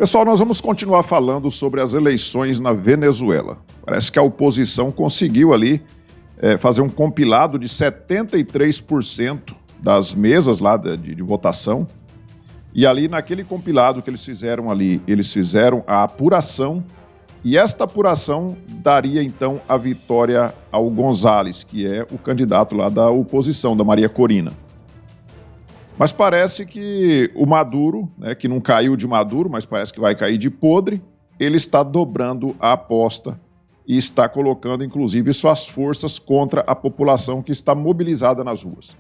Pessoal, nós vamos continuar falando sobre as eleições na Venezuela. Parece que a oposição conseguiu ali fazer um compilado de 73% das mesas lá de votação. E ali naquele compilado que eles fizeram ali, eles fizeram a apuração. E esta apuração daria então a vitória ao González, que é o candidato lá da oposição, da Maria Corina. Mas parece que o Maduro, que não caiu de Maduro, mas parece que vai cair de podre, ele está dobrando a aposta e está colocando, inclusive, suas forças contra a população que está mobilizada nas ruas.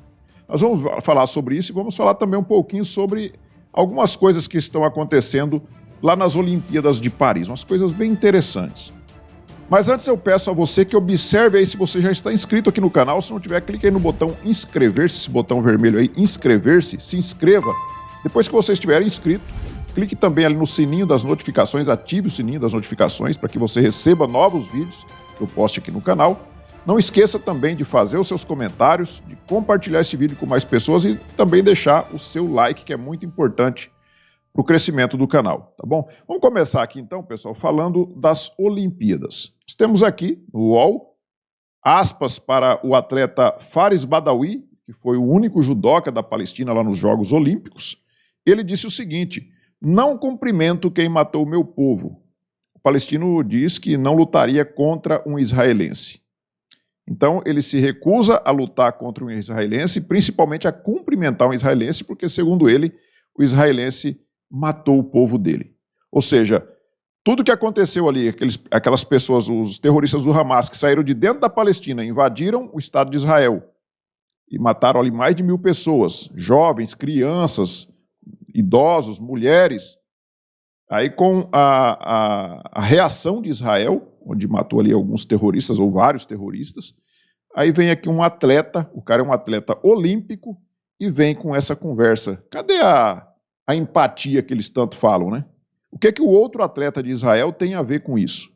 Nós vamos falar sobre isso e vamos falar também um pouquinho sobre algumas coisas que estão acontecendo lá nas Olimpíadas de Paris, umas coisas bem interessantes. Mas antes eu peço a você que observe aí se você já está inscrito aqui no canal. Se não tiver, clique aí no botão inscrever-se, esse botão vermelho aí, inscrever-se, se inscreva. Depois que você estiver inscrito, clique também ali no sininho das notificações, ative o sininho das notificações para que você receba novos vídeos que eu poste aqui no canal. Não esqueça também de fazer os seus comentários, de compartilhar esse vídeo com mais pessoas e também deixar o seu like, que é muito importante para o crescimento do canal, tá bom? Vamos começar aqui então, pessoal, falando das Olimpíadas. Nós temos aqui no UOL aspas para o atleta Fares Badawi, que foi o único judoca da Palestina lá nos Jogos Olímpicos. Ele disse o seguinte: não cumprimento quem matou o meu povo. O palestino diz que não lutaria contra um israelense. Então, ele se recusa a lutar contra um israelense, principalmente a cumprimentar um israelense, porque, segundo ele, o israelense matou o povo dele. Ou seja, tudo que aconteceu ali, aquelas pessoas, os terroristas do Hamas, que saíram de dentro da Palestina, invadiram o Estado de Israel e mataram ali mais de 1000 pessoas, jovens, crianças, idosos, mulheres. Aí com a reação de Israel, onde matou ali alguns terroristas, ou vários terroristas, aí vem aqui um atleta, o cara é um atleta olímpico, e vem com essa conversa. Cadê a empatia que eles tanto falam, né? O que é que o outro atleta de Israel tem a ver com isso?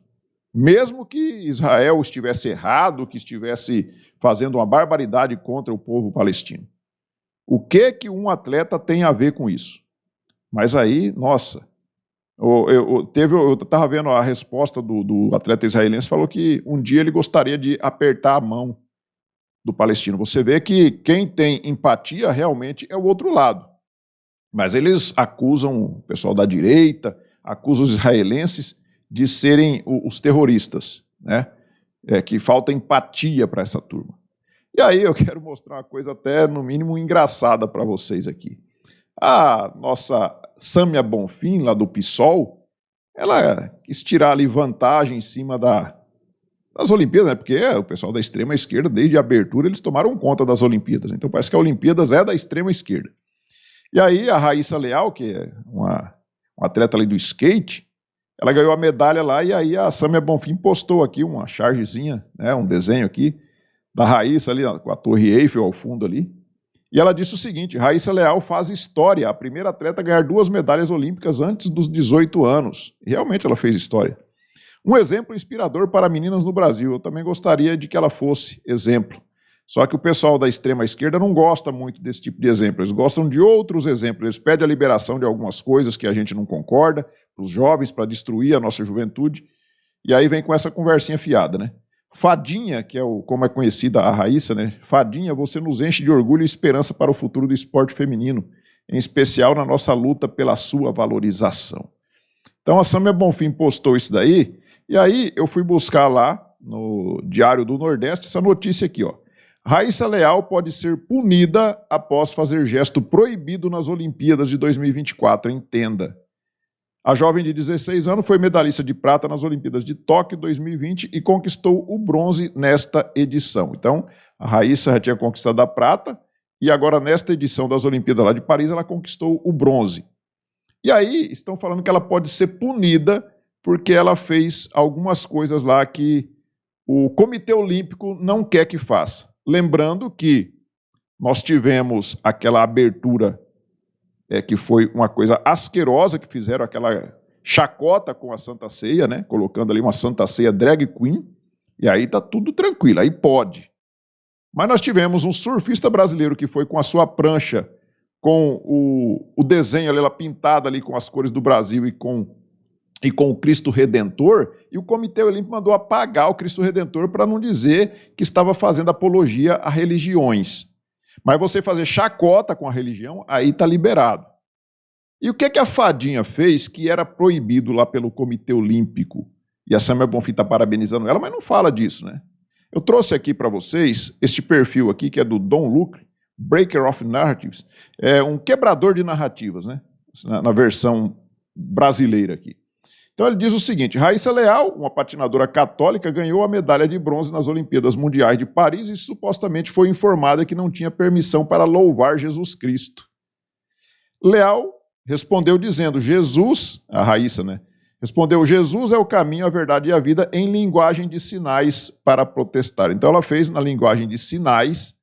Mesmo que Israel estivesse errado, que estivesse fazendo uma barbaridade contra o povo palestino. O que é que um atleta tem a ver com isso? Mas aí, nossa, eu estava vendo a resposta do atleta israelense, falou que um dia ele gostaria de apertar a mão do palestino. Você vê que quem tem empatia realmente é o outro lado. Mas eles acusam o pessoal da direita, acusam os israelenses de serem os terroristas, né? Que falta empatia para essa turma. E aí eu quero mostrar uma coisa até, no mínimo, engraçada para vocês aqui. A nossa Sâmia Bonfim, lá do PSOL, ela quis tirar ali vantagem em cima das Olimpíadas, né? Porque o pessoal da extrema esquerda, desde a abertura, eles tomaram conta das Olimpíadas. Então parece que a Olimpíadas é da extrema esquerda. E aí a Raíssa Leal, que é uma atleta ali do skate, ela ganhou a medalha lá, e aí a Sâmia Bonfim postou aqui uma chargezinha, né, um desenho aqui, da Raíssa ali, com a Torre Eiffel ao fundo ali. E ela disse o seguinte: Raíssa Leal faz história, a primeira atleta a ganhar 2 medalhas olímpicas antes dos 18 anos. E realmente ela fez história. Um exemplo inspirador para meninas no Brasil. Eu também gostaria de que ela fosse exemplo. Só que o pessoal da extrema esquerda não gosta muito desse tipo de exemplo. Eles gostam de outros exemplos. Eles pedem a liberação de algumas coisas que a gente não concorda, para os jovens, para destruir a nossa juventude. E aí vem com essa conversinha fiada, né? Fadinha, que é como é conhecida a Raíssa, né? Fadinha, você nos enche de orgulho e esperança para o futuro do esporte feminino, em especial na nossa luta pela sua valorização. Então a Sâmia Bonfim postou isso daí, e aí eu fui buscar lá no Diário do Nordeste essa notícia aqui, ó. Raíssa Leal pode ser punida após fazer gesto proibido nas Olimpíadas de 2024, entenda. A jovem de 16 anos foi medalhista de prata nas Olimpíadas de Tóquio 2020 e conquistou o bronze nesta edição. Então, a Raíssa já tinha conquistado a prata e agora nesta edição das Olimpíadas lá de Paris ela conquistou o bronze. E aí estão falando que ela pode ser punida porque ela fez algumas coisas lá que o Comitê Olímpico não quer que faça. Lembrando que nós tivemos aquela abertura que foi uma coisa asquerosa, que fizeram aquela chacota com a Santa Ceia, né? Colocando ali uma Santa Ceia drag queen, e aí tá tudo tranquilo, aí pode. Mas nós tivemos um surfista brasileiro que foi com a sua prancha com o desenho ali, ela pintada ali com as cores do Brasil e com o Cristo Redentor, e o Comitê Olímpico mandou apagar o Cristo Redentor para não dizer que estava fazendo apologia a religiões. Mas você fazer chacota com a religião, aí está liberado. E o que a fadinha fez que era proibido lá pelo Comitê Olímpico? E a Samia Bonfim está parabenizando ela, mas não fala disso, né? Eu trouxe aqui para vocês este perfil aqui, que é do Don Lucre, Breaker of Narratives, é um quebrador de narrativas, né? Na versão brasileira aqui. Então ele diz o seguinte: Raíssa Leal, uma patinadora católica, ganhou a medalha de bronze nas Olimpíadas Mundiais de Paris e supostamente foi informada que não tinha permissão para louvar Jesus Cristo. Leal respondeu dizendo, a Raíssa, né? Respondeu, Jesus é o caminho, a verdade e a vida, em linguagem de sinais para protestar. Então ela fez na linguagem de sinais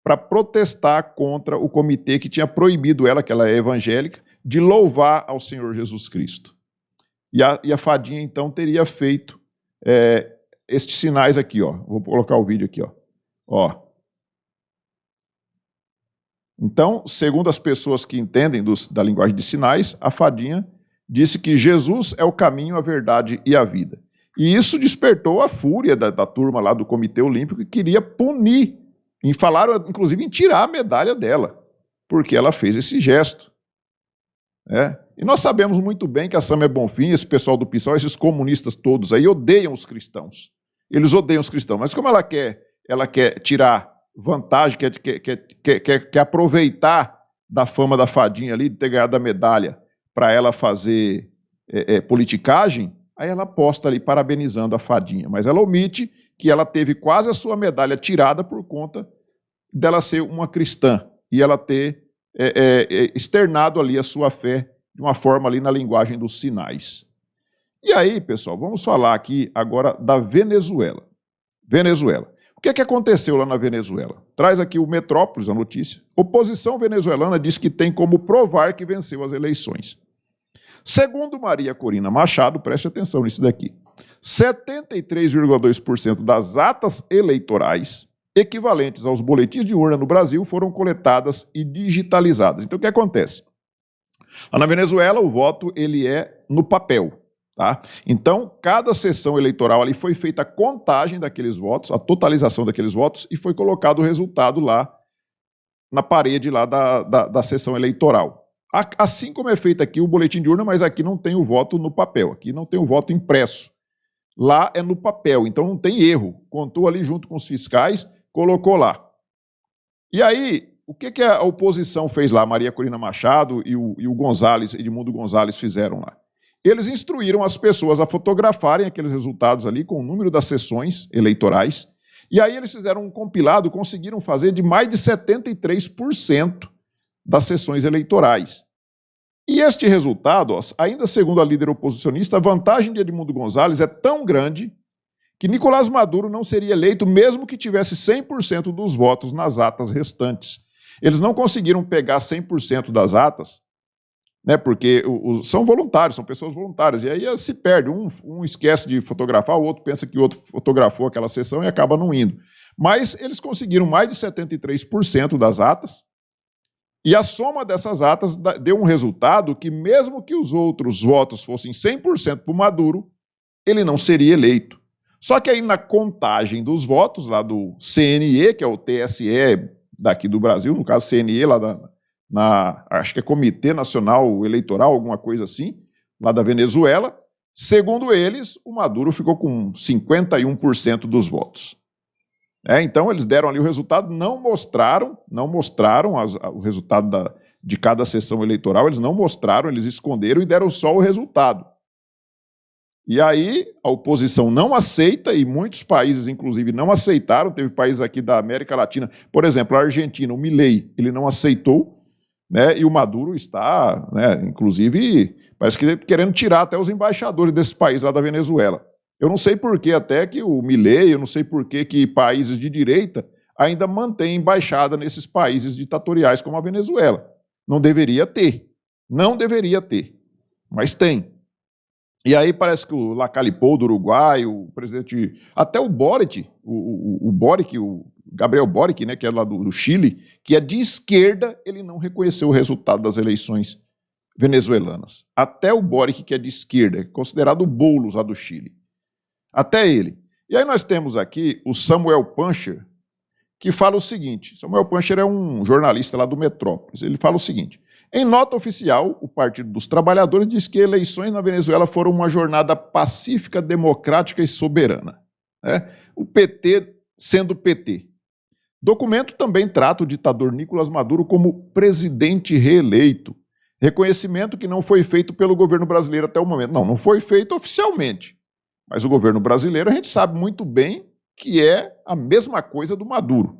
para protestar contra o comitê que tinha proibido ela, que ela é evangélica, de louvar ao Senhor Jesus Cristo. E a fadinha, então, teria feito estes sinais aqui, ó. Vou colocar o vídeo aqui, ó. Então, segundo as pessoas que entendem da linguagem de sinais, a fadinha disse que Jesus é o caminho, a verdade e a vida. E isso despertou a fúria da turma lá do Comitê Olímpico, que queria punir, e falaram, inclusive, em tirar a medalha dela, porque ela fez esse gesto. E nós sabemos muito bem que a Samia Bonfim, esse pessoal do PSOL, esses comunistas todos aí, odeiam os cristãos. Eles odeiam os cristãos, mas como ela quer tirar vantagem, quer aproveitar da fama da fadinha ali, de ter ganhado a medalha, para ela fazer politicagem, aí ela posta ali parabenizando a fadinha. Mas ela omite que ela teve quase a sua medalha tirada por conta dela ser uma cristã e ela ter externado ali a sua fé de uma forma ali na linguagem dos sinais. E aí, pessoal, vamos falar aqui agora da Venezuela. O que aconteceu lá na Venezuela? Traz aqui o Metrópolis, a notícia. Oposição venezuelana diz que tem como provar que venceu as eleições. Segundo Maria Corina Machado, preste atenção nisso daqui, 73,2% das atas eleitorais equivalentes aos boletins de urna no Brasil foram coletadas e digitalizadas. Então, o que acontece? Lá na Venezuela, o voto ele é no papel. Tá? Então, cada sessão eleitoral ali foi feita a contagem daqueles votos, a totalização daqueles votos, e foi colocado o resultado lá na parede lá da sessão eleitoral. Assim como é feito aqui o boletim de urna, mas aqui não tem o voto no papel, aqui não tem o voto impresso. Lá é no papel, então não tem erro. Contou ali junto com os fiscais, colocou lá. E aí, o que a oposição fez lá? Maria Corina Machado e o Gonzalez, Edmundo Gonzalez, fizeram lá. Eles instruíram as pessoas a fotografarem aqueles resultados ali com o número das sessões eleitorais, e aí eles fizeram um compilado, conseguiram fazer de mais de 73% das sessões eleitorais. E este resultado, ainda segundo a líder oposicionista, a vantagem de Edmundo Gonzalez é tão grande que Nicolás Maduro não seria eleito mesmo que tivesse 100% dos votos nas atas restantes. Eles não conseguiram pegar 100% das atas, né, porque são voluntários, são pessoas voluntárias, e aí se perde, um esquece de fotografar, o outro pensa que o outro fotografou aquela sessão e acaba não indo. Mas eles conseguiram mais de 73% das atas, e a soma dessas atas deu um resultado que, mesmo que os outros votos fossem 100% para o Maduro, ele não seria eleito. Só que aí na contagem dos votos, lá do CNE, que é o TSE daqui do Brasil, no caso CNE, lá acho que é Comitê Nacional Eleitoral, alguma coisa assim, lá da Venezuela, segundo eles, o Maduro ficou com 51% dos votos. Então eles deram ali o resultado, não mostraram o resultado de cada sessão eleitoral, eles não mostraram, eles esconderam e deram só o resultado. E aí a oposição não aceita, e muitos países, inclusive, não aceitaram, teve países aqui da América Latina, por exemplo, a Argentina, o Milei, ele não aceitou, né, e o Maduro está, né, inclusive, parece que querendo tirar até os embaixadores desse país lá da Venezuela. Eu não sei por que até que o Milei, eu não sei por que países de direita ainda mantêm embaixada nesses países ditatoriais como a Venezuela. Não deveria ter, mas tem. E aí parece que o Lacalle Pou do Uruguai, o presidente, até o Boric, o Boric, o Gabriel Boric, né, que é lá do Chile, que é de esquerda, ele não reconheceu o resultado das eleições venezuelanas. Até o Boric, que é de esquerda, considerado o Boulos lá do Chile. Até ele. E aí nós temos aqui o Samuel Pancher, que fala o seguinte, Samuel Pancher é um jornalista lá do Metrópolis, ele fala o seguinte, em nota oficial, o Partido dos Trabalhadores diz que eleições na Venezuela foram uma jornada pacífica, democrática e soberana. Né? O PT sendo PT. Documento também trata o ditador Nicolás Maduro como presidente reeleito, reconhecimento que não foi feito pelo governo brasileiro até o momento. Não foi feito oficialmente, mas o governo brasileiro a gente sabe muito bem que é a mesma coisa do Maduro.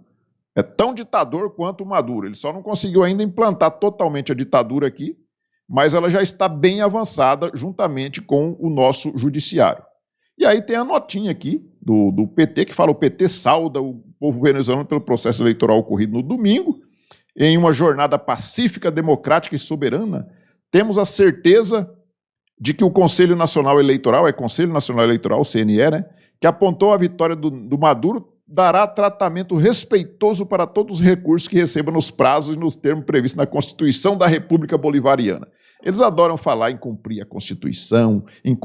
É tão ditador quanto o Maduro. Ele só não conseguiu ainda implantar totalmente a ditadura aqui, mas ela já está bem avançada juntamente com o nosso judiciário. E aí tem a notinha aqui do PT, que fala: o PT sauda o povo venezuelano pelo processo eleitoral ocorrido no domingo, em uma jornada pacífica, democrática e soberana. Temos a certeza de que o Conselho Nacional Eleitoral, Conselho Nacional Eleitoral, CNE, né, que apontou a vitória do Maduro, dará tratamento respeitoso para todos os recursos que receba nos prazos e nos termos previstos na Constituição da República Bolivariana. Eles adoram falar em cumprir a Constituição, em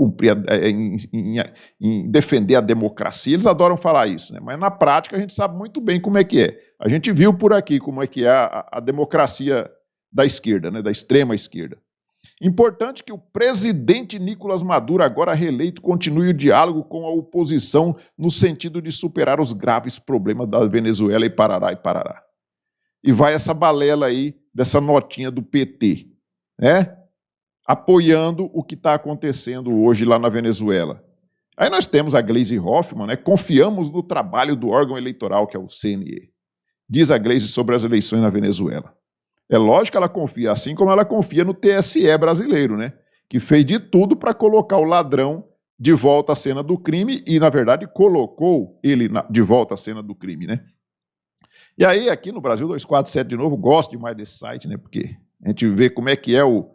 defender a democracia, eles adoram falar isso, né? Mas na prática a gente sabe muito bem como é que é. A gente viu por aqui como é que é a democracia da esquerda, né, da extrema esquerda. Importante que o presidente Nicolás Maduro, agora reeleito, continue o diálogo com a oposição no sentido de superar os graves problemas da Venezuela e Parará. E vai essa balela aí dessa notinha do PT, né? Apoiando o que está acontecendo hoje lá na Venezuela. Aí nós temos a Gleisi Hoffmann, né? Confiamos no trabalho do órgão eleitoral, que é o CNE. Diz a Gleisi sobre as eleições na Venezuela. É lógico que ela confia, assim como ela confia no TSE brasileiro, né? Que fez de tudo para colocar o ladrão de volta à cena do crime e, na verdade, colocou ele de volta à cena do crime, né? E aí, aqui no Brasil 247, de novo, gosto demais desse site, né? Porque a gente vê como é que é o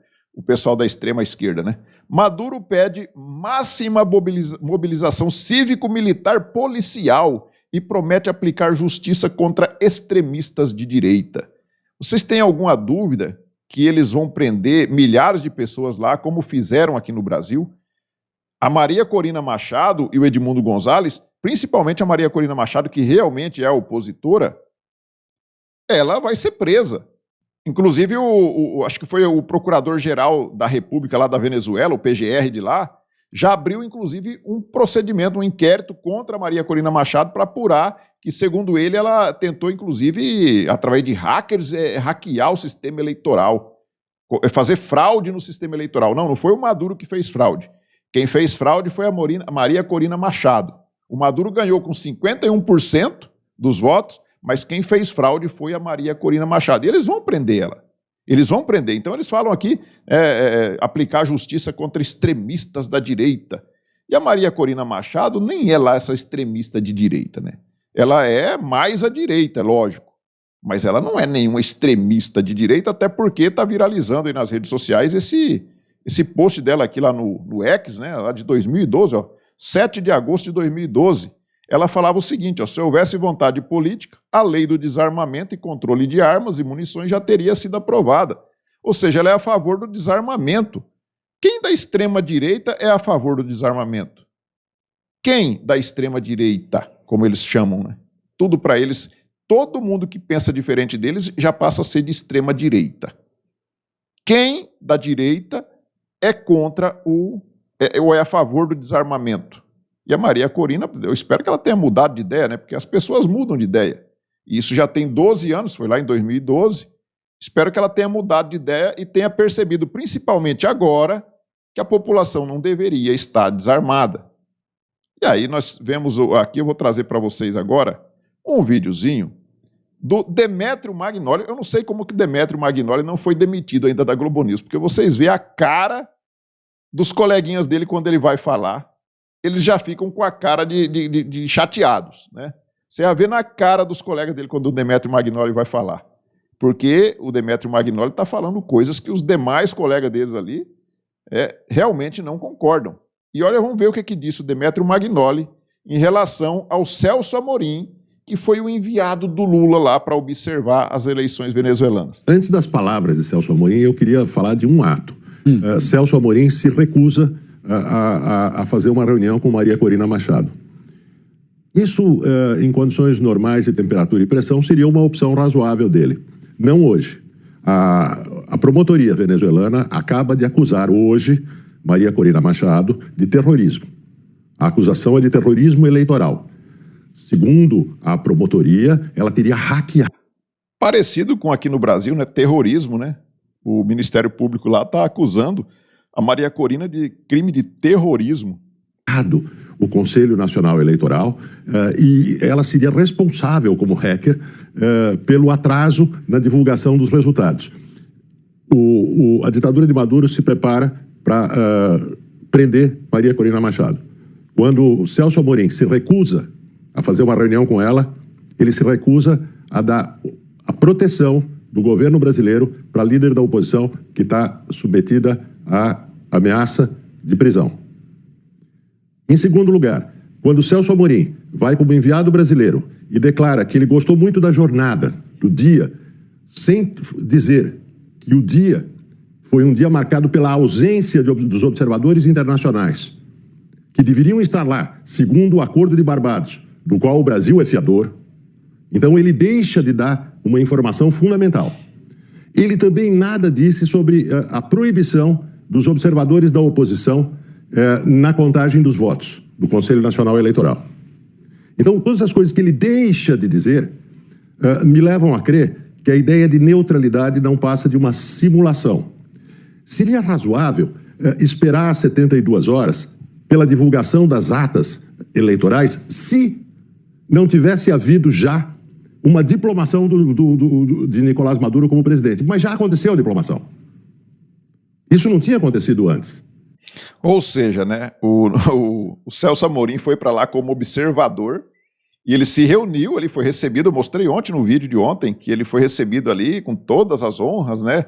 pessoal da extrema esquerda, né? Maduro pede máxima mobilização cívico-militar policial e promete aplicar justiça contra extremistas de direita. Vocês têm alguma dúvida que eles vão prender milhares de pessoas lá, como fizeram aqui no Brasil? A Maria Corina Machado e o Edmundo Gonzalez, principalmente a Maria Corina Machado, que realmente é a opositora, ela vai ser presa. Inclusive, acho que foi o Procurador-Geral da República lá da Venezuela, o PGR de lá, já abriu, inclusive, um procedimento, um inquérito contra a Maria Corina Machado para apurar que, segundo ele, ela tentou, inclusive, através de hackers, hackear o sistema eleitoral, fazer fraude no sistema eleitoral. Não foi o Maduro que fez fraude. Quem fez fraude foi a Maria Corina Machado. O Maduro ganhou com 51% dos votos, mas quem fez fraude foi a Maria Corina Machado. E eles vão prender ela. Eles vão prender. Então, eles falam aqui aplicar justiça contra extremistas da direita. E a Maria Corina Machado nem é lá essa extremista de direita, né? Ela é mais à direita, lógico. Mas ela não é nenhuma extremista de direita, até porque está viralizando aí nas redes sociais esse post dela aqui lá no X, né, lá de 2012, 7 de agosto de 2012. Ela falava o seguinte: se houvesse vontade política, a lei do desarmamento e controle de armas e munições já teria sido aprovada. Ou seja, ela é a favor do desarmamento. Quem da extrema-direita é a favor do desarmamento? Quem da extrema-direita, como eles chamam, né? Tudo para eles, todo mundo que pensa diferente deles já passa a ser de extrema-direita. Quem da direita é contra ou é a favor do desarmamento? E a Maria Corina, eu espero que ela tenha mudado de ideia, né? Porque as pessoas mudam de ideia. E isso já tem 12 anos, foi lá em 2012. Espero que ela tenha mudado de ideia e tenha percebido, principalmente agora, que a população não deveria estar desarmada. E aí nós vemos, aqui eu vou trazer para vocês agora, um videozinho do Demetrio Magnoli. Eu não sei como que Demetrio Magnoli não foi demitido ainda da Globo News, porque vocês veem a cara dos coleguinhas dele quando ele vai falar, eles já ficam com a cara de chateados, né? Você vai ver na cara dos colegas dele quando o Demetrio Magnoli vai falar. Porque o Demetrio Magnoli está falando coisas que os demais colegas deles ali realmente não concordam. E olha, vamos ver o que disse o Demetrio Magnoli em relação ao Celso Amorim que foi o enviado do Lula lá para observar as eleições venezuelanas. Antes das palavras de Celso Amorim, eu queria falar de um ato. Celso Amorim se recusa a fazer uma reunião com Maria Corina Machado. Isso, em condições normais de temperatura e pressão, seria uma opção razoável dele. Não hoje. A promotoria venezuelana acaba de acusar hoje Maria Corina Machado de terrorismo. A acusação é de terrorismo eleitoral. Segundo a promotoria, ela teria hackeado. Parecido com aqui no Brasil, né? Terrorismo, né? O Ministério Público lá está acusando a Maria Corina de crime de terrorismo. O Conselho Nacional Eleitoral e ela seria responsável como hacker pelo atraso na divulgação dos resultados. A ditadura de Maduro se prepara para prender Maria Corina Machado. Quando Celso Amorim se recusa a fazer uma reunião com ela, ele se recusa a dar a proteção do governo brasileiro para a líder da oposição que está submetida à ameaça de prisão. Em segundo lugar, quando Celso Amorim vai como enviado brasileiro e declara que ele gostou muito da jornada, do dia, sem dizer que o dia foi um dia marcado pela ausência dos observadores internacionais, que deveriam estar lá, segundo o Acordo de Barbados, do qual o Brasil é fiador, então ele deixa de dar uma informação fundamental. Ele também nada disse sobre a proibição dos observadores da oposição na contagem dos votos do Conselho Nacional Eleitoral. Então, todas as coisas que ele deixa de dizer me levam a crer que a ideia de neutralidade não passa de uma simulação. Seria razoável esperar 72 horas pela divulgação das atas eleitorais se não tivesse havido já uma diplomação de Nicolás Maduro como presidente. Mas já aconteceu a diplomação. Isso não tinha acontecido antes. Ou seja, né, o Celso Amorim foi para lá como observador e ele se reuniu, ele foi recebido, eu mostrei ontem no vídeo de ontem, que ele foi recebido ali com todas as honras, né,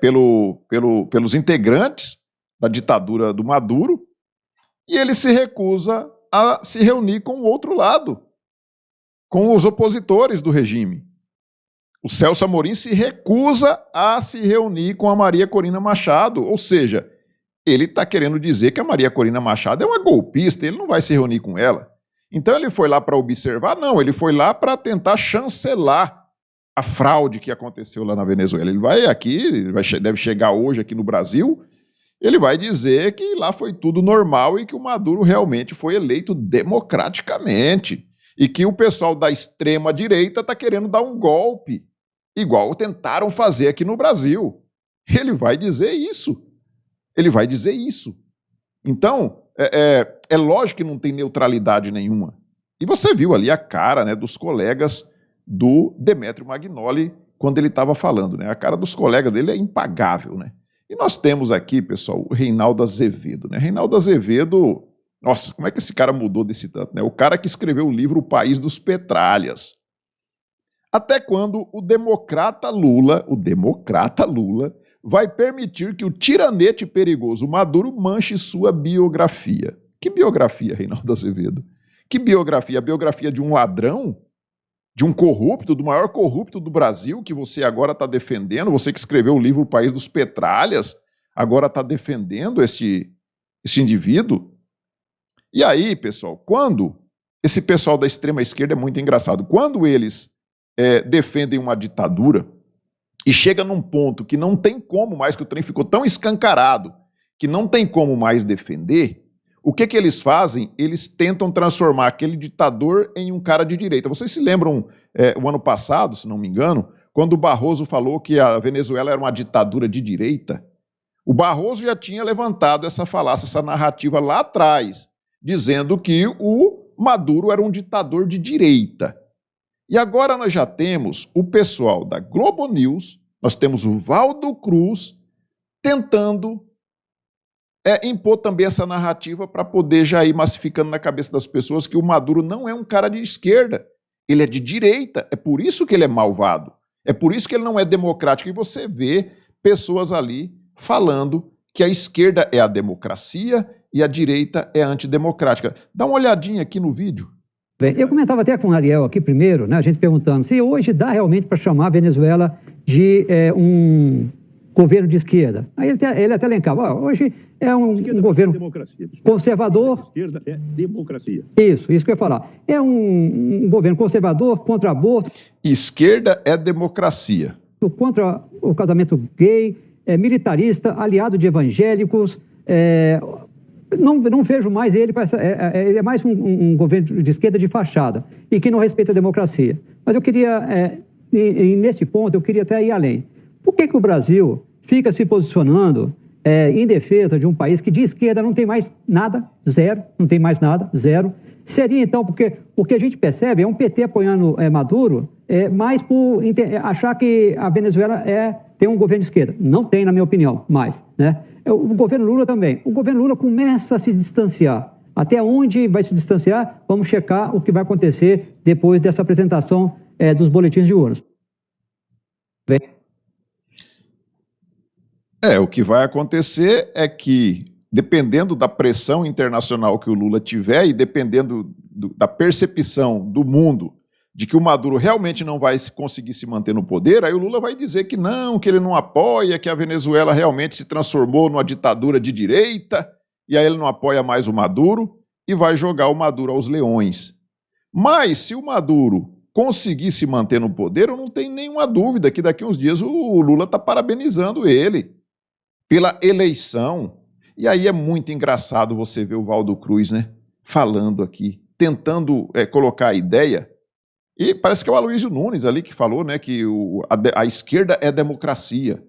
pelos integrantes da ditadura do Maduro, e ele se recusa a se reunir com o outro lado, com os opositores do regime. O Celso Amorim se recusa a se reunir com a Maria Corina Machado, ou seja, ele está querendo dizer que a Maria Corina Machado é uma golpista, ele não vai se reunir com ela. Então ele foi lá para observar? Não, ele foi lá para tentar chancelar a fraude que aconteceu lá na Venezuela. Ele vai aqui, deve chegar hoje aqui no Brasil, ele vai dizer que lá foi tudo normal e que o Maduro realmente foi eleito democraticamente e que o pessoal da extrema-direita está querendo dar um golpe, igual tentaram fazer aqui no Brasil. Ele vai dizer isso. Ele vai dizer isso. Então, é lógico que não tem neutralidade nenhuma. E você viu ali a cara, né, dos colegas do Demetrio Magnoli quando ele estava falando, né? A cara dos colegas dele é impagável, né? E nós temos aqui, pessoal, o Reinaldo Azevedo, né? Reinaldo Azevedo, nossa, como é que esse cara mudou desse tanto, né? O cara que escreveu o livro O País dos Petralhas. Até quando o democrata Lula vai permitir que o tiranete perigoso Maduro manche sua biografia. Que biografia, Reinaldo Azevedo? Que biografia? A biografia de um ladrão? De um corrupto, do maior corrupto do Brasil, que você agora está defendendo? Você que escreveu o livro O País dos Petralhas, agora está defendendo esse indivíduo? E aí, pessoal, quando esse pessoal da extrema esquerda é muito engraçado, quando eles defendem uma ditadura, e chega num ponto que não tem como mais, que o trem ficou tão escancarado, que não tem como mais defender, o que eles fazem? Eles tentam transformar aquele ditador em um cara de direita. Vocês se lembram, o ano passado, se não me engano, quando o Barroso falou que a Venezuela era uma ditadura de direita? O Barroso já tinha levantado essa falácia, essa narrativa lá atrás, dizendo que o Maduro era um ditador de direita. E agora nós já temos o pessoal da Globo News, nós temos o Valdo Cruz tentando impor também essa narrativa para poder já ir massificando na cabeça das pessoas que o Maduro não é um cara de esquerda, ele é de direita, é por isso que ele é malvado, é por isso que ele não é democrático. E você vê pessoas ali falando que a esquerda é a democracia e a direita é a antidemocrática. Dá uma olhadinha aqui no vídeo. Bem, eu comentava até com o Ariel aqui primeiro, né, a gente perguntando se hoje dá realmente para chamar a Venezuela de um governo de esquerda. Aí ele até elencava, hoje é um governo conservador. Esquerda é democracia. Isso que eu ia falar. É um governo conservador, contra aborto. Esquerda é democracia. Contra o casamento gay, militarista, aliado de evangélicos. Não vejo mais ele, ele é mais um governo de esquerda de fachada e que não respeita a democracia. Mas eu queria, nesse ponto, eu queria até ir além. Por que o Brasil fica se posicionando em defesa de um país que de esquerda não tem mais nada, zero, não tem mais nada, zero? Seria então, porque o que a gente percebe é um PT apoiando Maduro, mais por achar que a Venezuela tem um governo de esquerda. Não tem, na minha opinião, mais, né? O governo Lula também. O governo Lula começa a se distanciar. Até onde vai se distanciar? Vamos checar o que vai acontecer depois dessa apresentação dos boletins de urnas. O que vai acontecer é que, dependendo da pressão internacional que o Lula tiver e dependendo da percepção do mundo de que o Maduro realmente não vai conseguir se manter no poder, aí o Lula vai dizer que ele não apoia, que a Venezuela realmente se transformou numa ditadura de direita, e aí ele não apoia mais o Maduro e vai jogar o Maduro aos leões. Mas se o Maduro conseguir se manter no poder, eu não tenho nenhuma dúvida que daqui a uns dias o Lula está parabenizando ele pela eleição. E aí é muito engraçado você ver o Waldo Cruz, né, falando aqui, tentando colocar a ideia, e parece que é o Aloysio Nunes ali que falou, né, que a esquerda é democracia,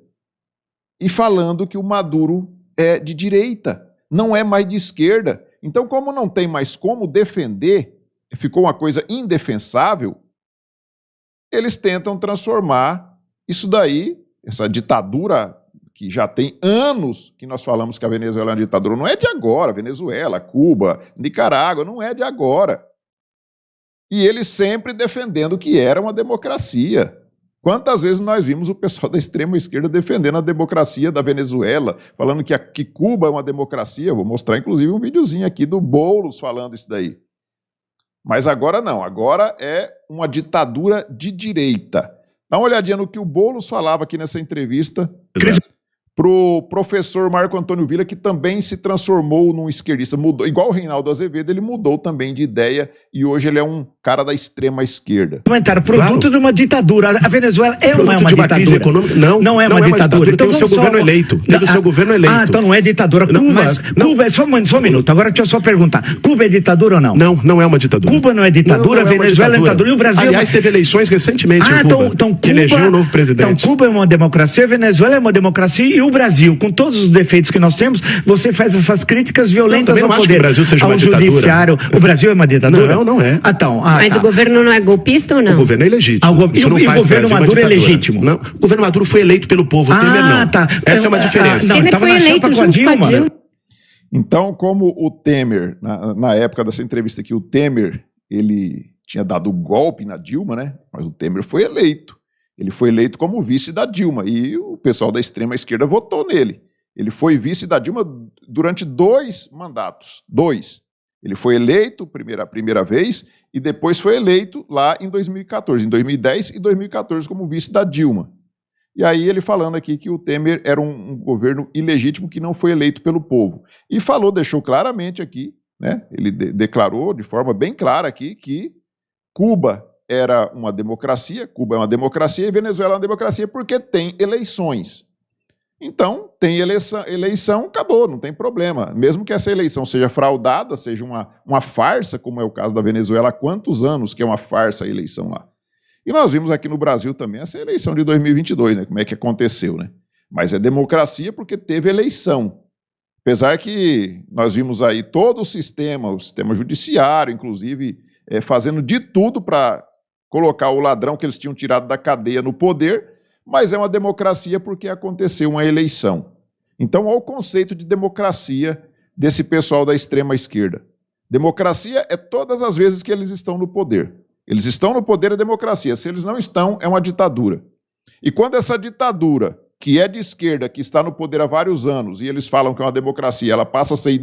e falando que o Maduro é de direita, não é mais de esquerda. Então, como não tem mais como defender, ficou uma coisa indefensável, eles tentam transformar isso daí, essa ditadura que já tem anos que nós falamos que a Venezuela é uma ditadura, não é de agora, Venezuela, Cuba, Nicarágua, não é de agora. E eles sempre defendendo que era uma democracia. Quantas vezes nós vimos o pessoal da extrema esquerda defendendo a democracia da Venezuela, falando que Cuba é uma democracia? Eu vou mostrar inclusive um videozinho aqui do Boulos falando isso daí. Mas agora não, agora é uma ditadura de direita. Dá uma olhadinha no que o Boulos falava aqui nessa entrevista para o professor Marco Antônio Villa, que também se transformou num esquerdista, mudou, igual o Reinaldo Azevedo, ele mudou também de ideia e hoje ele é um cara da extrema esquerda. Comentário, produto de uma ditadura. A Venezuela não é uma ditadura. Crise econômica? Não é uma ditadura. Então, teve o seu governo eleito. Teve o seu governo eleito. Então não é ditadura. Cuba, só um minuto, agora deixa eu só perguntar. Cuba é ditadura ou não? Não é uma ditadura. Cuba não é ditadura, Venezuela é ditadura. E o Brasil... Aliás, teve eleições recentemente em Cuba, que elegeu um novo presidente. Então Cuba é uma democracia, Venezuela é uma democracia e o Brasil, com todos os defeitos que nós temos, você faz essas críticas violentas ao poder, que o Brasil seja uma ditadura. Judiciário. O Brasil é uma ditadura? Não é. Mas o governo não é golpista ou não? O governo é legítimo. E o governo Maduro é legítimo? Não. O governo Maduro foi eleito pelo povo, o Temer não. Essa é uma diferença. Ele foi eleito junto com a Dilma. Então, como o Temer, na época dessa entrevista aqui, o Temer, ele tinha dado golpe na Dilma, né? Mas o Temer foi eleito. Ele foi eleito como vice da Dilma e o pessoal da extrema esquerda votou nele. Ele foi vice da Dilma durante 2 mandatos. 2. Ele foi eleito a primeira vez e depois foi eleito lá em 2014, em 2010 e 2014 como vice da Dilma. E aí ele falando aqui que o Temer era um governo ilegítimo que não foi eleito pelo povo. E deixou claramente aqui, né? Ele declarou de forma bem clara aqui que Cuba era uma democracia, Cuba é uma democracia e Venezuela é uma democracia porque tem eleições. Então, tem eleição, acabou, não tem problema. Mesmo que essa eleição seja fraudada, seja uma farsa, como é o caso da Venezuela, há quantos anos que é uma farsa a eleição lá? E nós vimos aqui no Brasil também essa eleição de 2022, né? Como é que aconteceu, né? Mas é democracia porque teve eleição. Apesar que nós vimos aí todo o sistema judiciário, inclusive, fazendo de tudo para colocar o ladrão que eles tinham tirado da cadeia no poder, mas é uma democracia porque aconteceu uma eleição. Então, olha o conceito de democracia desse pessoal da extrema esquerda. Democracia é todas as vezes que eles estão no poder. Eles estão no poder, é democracia. Se eles não estão, é uma ditadura. E quando essa ditadura, que é de esquerda, que está no poder há vários anos, e eles falam que é uma democracia, ela passa a ser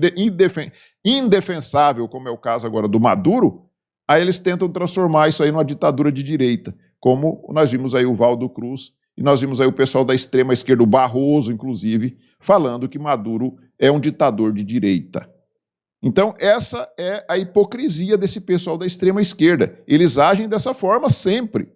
indefensável, como é o caso agora do Maduro, Aí eles tentam transformar isso aí numa ditadura de direita, como nós vimos aí o Valdo Cruz, e nós vimos aí o pessoal da extrema esquerda, o Barroso, inclusive, falando que Maduro é um ditador de direita. Então, essa é a hipocrisia desse pessoal da extrema esquerda. Eles agem dessa forma sempre.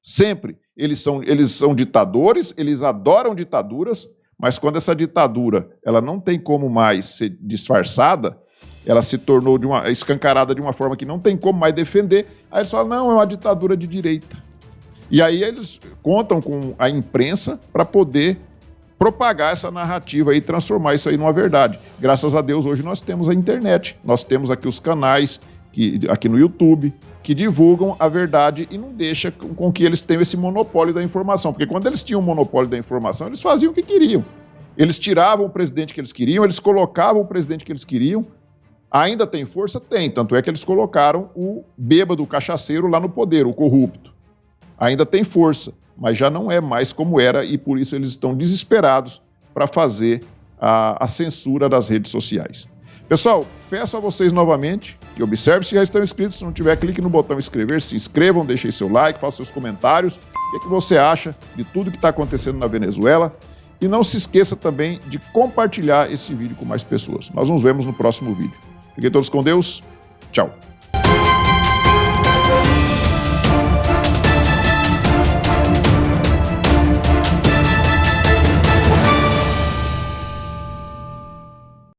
Sempre. Eles são ditadores, eles adoram ditaduras, mas quando essa ditadura ela não tem como mais ser disfarçada, ela se tornou escancarada de uma forma que não tem como mais defender, aí eles falam, não, é uma ditadura de direita. E aí eles contam com a imprensa para poder propagar essa narrativa e transformar isso aí numa verdade. Graças a Deus, hoje nós temos a internet, nós temos aqui os canais, aqui no YouTube, que divulgam a verdade e não deixa com que eles tenham esse monopólio da informação. Porque quando eles tinham o monopólio da informação, eles faziam o que queriam. Eles tiravam o presidente que eles queriam, eles colocavam o presidente que eles queriam. Ainda tem força? Tem. Tanto é que eles colocaram o bêbado, o cachaceiro lá no poder, o corrupto. Ainda tem força, mas já não é mais como era e por isso eles estão desesperados para fazer a censura das redes sociais. Pessoal, peço a vocês novamente que observem se já estão inscritos. Se não tiver, clique no botão inscrever, se inscrevam, deixem seu like, façam seus comentários. O que você acha de tudo que está acontecendo na Venezuela? E não se esqueça também de compartilhar esse vídeo com mais pessoas. Nós nos vemos no próximo vídeo. Fiquem todos com Deus. Tchau.